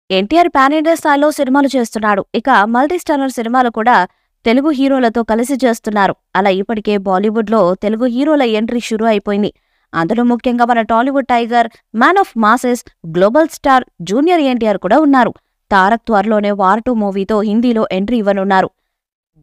NTR pan India స్థాయిలో సినిమాలు చేస్తున్నాడు. ఇక మల్టీ స్టారర్ సినిమాలు కూడా తెలుగు హీరోలతో కలిసి చేస్తున్నారు. అలా ఇప్పటికే బాలీవుడ్‌లో తెలుగు హీరోల ఎంట్రీ షురూ అయిపోయింది. అందులో ముఖ్యంగా మన Tollywood tiger, man of masses, global star junior NTR కూడా ఉన్నారు. తారక్ త్వరలోనే వార్ 2 మూవీతో హిందీలో ఎంట్రీ ఇవ్వనున్నారు.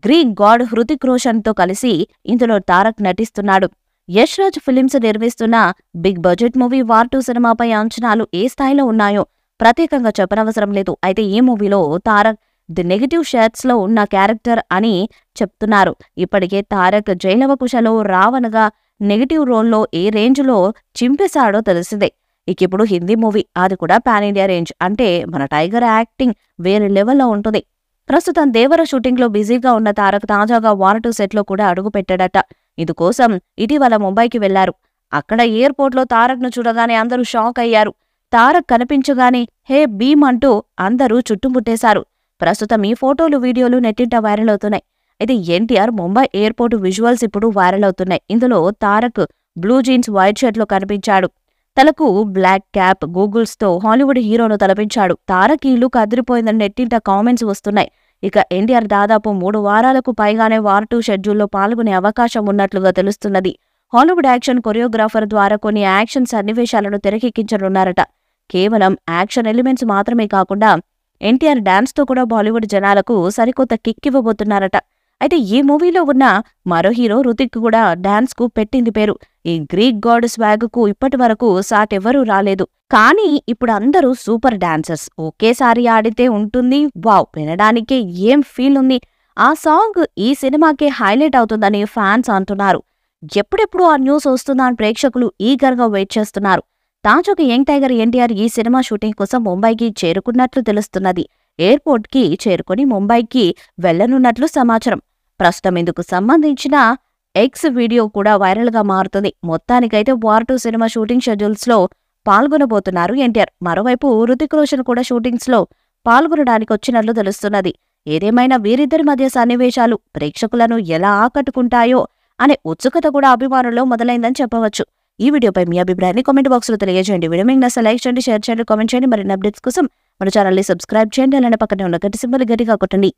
గ్రీక్ గాడ్ హృతిక్ రోషన్‌తో కలిసి ఇందులో తారక్ నటిస్తున్నాడు. యష్ రాజ్ ఫిలిమ్స్ నిర్మిస్తున్న బిగ్ బడ్జెట్ మూవీ వార్ 2 సినిమాపై అంచనాలు ఏ స్థాయిలో ఉన్నాయో ప్రత్యేకంగా చెప్పనవసరం లేదు. అయితే ఈ మూవీలో తారక్ ది నెగటివ్ షేడ్స్‌లో ఉన్న క్యారెక్టర్ అని చెప్తున్నారు. ఇప్పటికే తారక్ జైలవకుశలో రావణ్‌గా నెగటివ్ రోల్లో ఏ రేంజ్‌లో చింపేశాడో తెలిసిందే. ఇకిప్పుడు హిందీ మూవీ, అది కూడా పాన్ ఇండియా రేంజ్. అంటే మన టైగర్ యాక్టింగ్ వేరే లెవెల్‌లో ఉంటుంది. ప్రస్తుతం దేవర షూటింగ్లో బిజీగా ఉన్న తారక్ తాజాగా వార్ 2 సెట్లో కూడా అడుగుపెట్టాడట. ఇందుకోసం ఇటీవల ముంబైకి వెళ్లారు. అక్కడ ఎయిర్పోర్ట్లో తారక్ను చూడగానే అందరూ షాక్ అయ్యారు. తారక్ కనిపించగానే హే భీమ్ అంటూ అందరూ చుట్టుముట్టేశారు. ప్రస్తుతం ఈ ఫోటోలు, వీడియోలు నెట్టింట వైరల్ అవుతున్నాయి. అయితే ఎన్టీఆర్ ముంబై ఎయిర్పోర్ట్ విజువల్స్ ఇప్పుడు వైరల్ అవుతున్నాయి. ఇందులో తారక్ బ్లూ జీన్స్, వైట్ షర్ట్లో కనిపించాడు. తలకు బ్లాక్ క్యాప్, గూగుల్స్తో హాలీవుడ్ హీరోను తలపించాడు. తారక్ ఈ లుక్ అదిరిపోయిందని నెట్టింట కామెంట్స్ వస్తున్నాయి. ఇక ఎన్టీఆర్ దాదాపు 3 వారాలకు పైగానే వార్ 2 షెడ్యూల్లో పాల్గొనే అవకాశం ఉన్నట్లుగా తెలుస్తున్నది. హాలీవుడ్ యాక్షన్ కొరియోగ్రాఫర్ ద్వారా కొన్ని యాక్షన్ సన్నివేశాలను తెరకెక్కించనున్నారట. కేవలం యాక్షన్ ఎలిమెంట్స్ మాత్రమే కాకుండా ఎన్టీఆర్ డాన్స్తో కూడా బాలీవుడ్ జనాలకు సరికొత్త కిక్ ఇవ్వబోతున్నారట. అయితే ఈ మూవీలో ఉన్న మరో హీరో హృతిక్ కూడా డాన్స్కు పెట్టింది పేరు. ఈ గ్రీక్ గాడ్ స్వాగ్కు ఇప్పటి వరకు సాటెవ్వరూ రాలేదు. కానీ ఇప్పుడు అందరూ సూపర్ డాన్సర్స్. ఒకేసారి ఆడితే ఉంటుంది వావ్, వినడానికే ఏం ఫీల్ ఉంది. ఆ సాంగ్ ఈ సినిమాకే హైలైట్ అవుతుందని ఫ్యాన్స్ అంటున్నారు. ఎప్పుడెప్పుడు ఆ న్యూస్ వస్తుందా అని ప్రేక్షకులు ఈగర్గా వెయిట్ చేస్తున్నారు. తాజాగా యంగ్ టైగర్ ఎన్టీఆర్ ఈ సినిమా షూటింగ్ కోసం ముంబైకి చేరుకున్నట్లు తెలుస్తున్నది. ఎయిర్పోర్ట్కి చేరుకుని ముంబైకి వెళ్లనున్నట్లు సమాచారం. ప్రస్తుతం ఇందుకు సంబంధించిన ఎక్స్ వీడియో కూడా వైరల్గా మారుతుంది. మొత్తానికైతే వార్ 2 సినిమా షూటింగ్ షెడ్యూల్స్లో పాల్గొనబోతున్నారు ఎన్టీఆర్. మరోవైపు హృతిక్ రోషన్ కూడా షూటింగ్స్లో పాల్గొనడానికి వచ్చినట్లు తెలుస్తున్నది. ఏదేమైనా వీరిద్దరి మధ్య సన్నివేశాలు ప్రేక్షకులను ఎలా ఆకట్టుకుంటాయో అనే ఉత్సుకత కూడా అభిమానుల్లో మొదలైందని చెప్పవచ్చు. ఈ వీడియోపై మీ అభిప్రాయాన్ని కామెంట్ బాక్స్లో తెలియజేయండి. వీడియో మీకు నచ్చితే లైక్ చేయండి, షేర్ చేయండి, కామెంట్ చేయండి. మరిన్ని అప్డేట్స్ కోసం మన ఛానల్ని సబ్స్క్రైబ్ చేయండి. అలానే పక్కనే ఉన్న గంట సింబల్ గట్టిగా కొట్టండి.